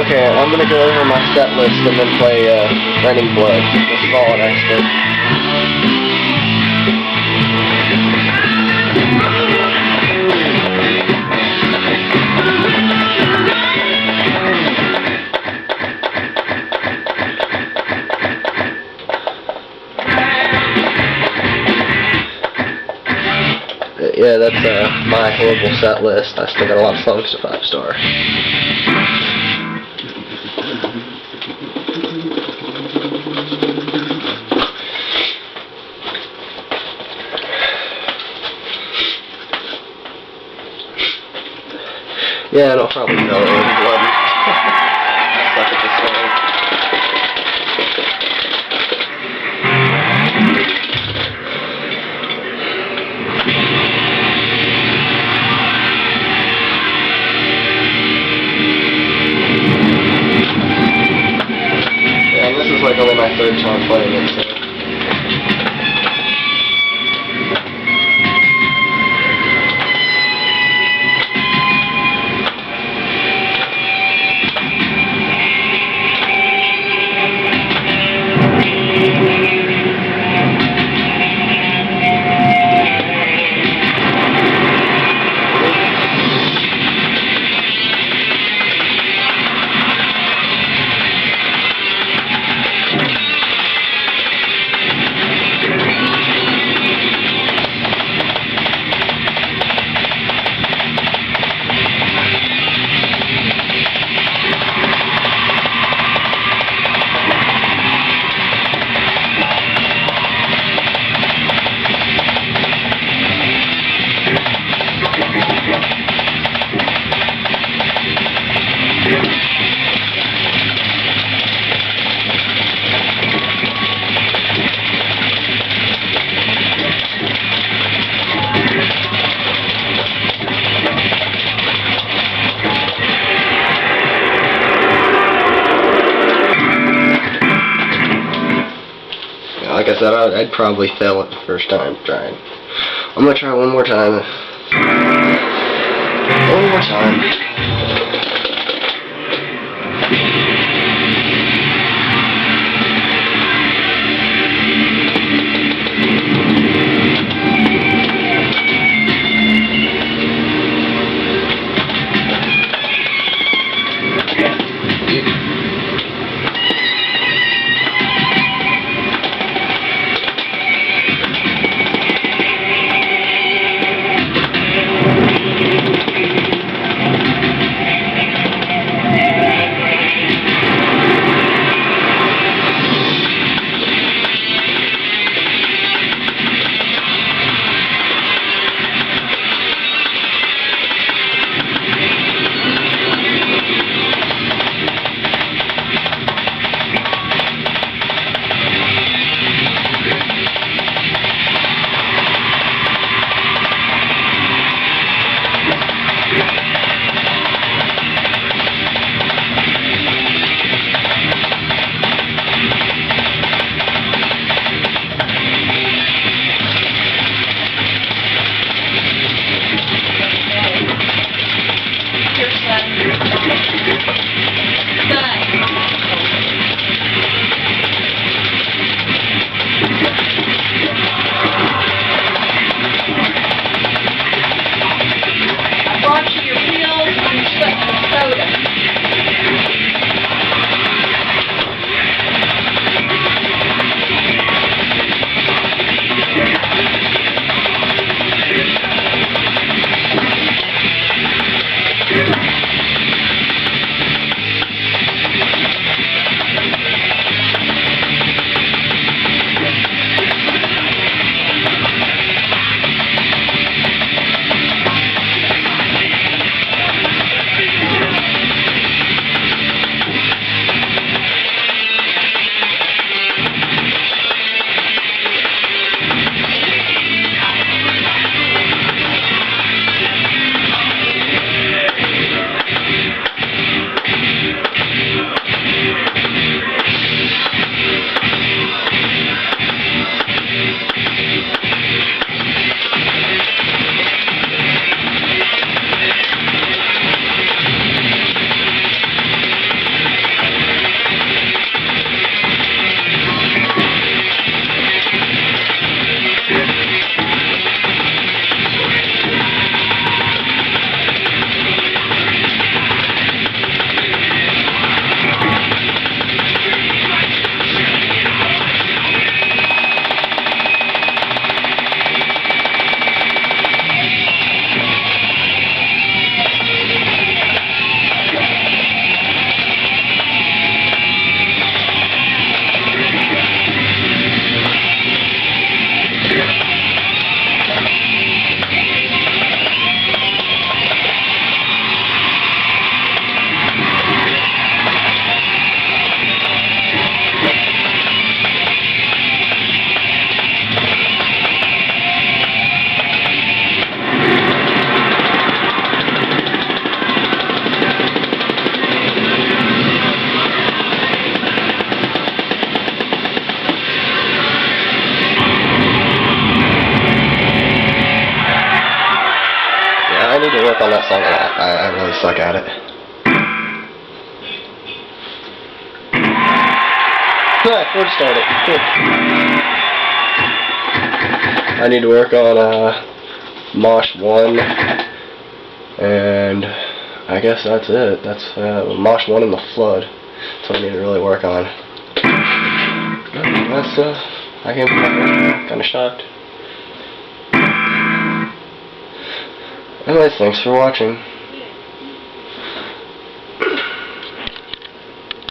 Okay, I'm gonna go over my set list and then play Raining Blood. This is all it actually. Yeah, that's my horrible set list. I still got a lot of songs to 5-star. Yeah, I'll probably know Raining Blood. Suck at this song. This is like only my 3rd time playing it, so. Like I said, I'd probably fail it the first time trying. I'm gonna try one more time. One more time. need to work on that song a lot. I really suck at it. Ah, chord started. Cool. I need to work on Mosh 1, and I guess that's it. That's Mosh 1 and the Flood. That's what I need to really work on. That's I came from that. Kind of shocked. Anyway, thanks for watching.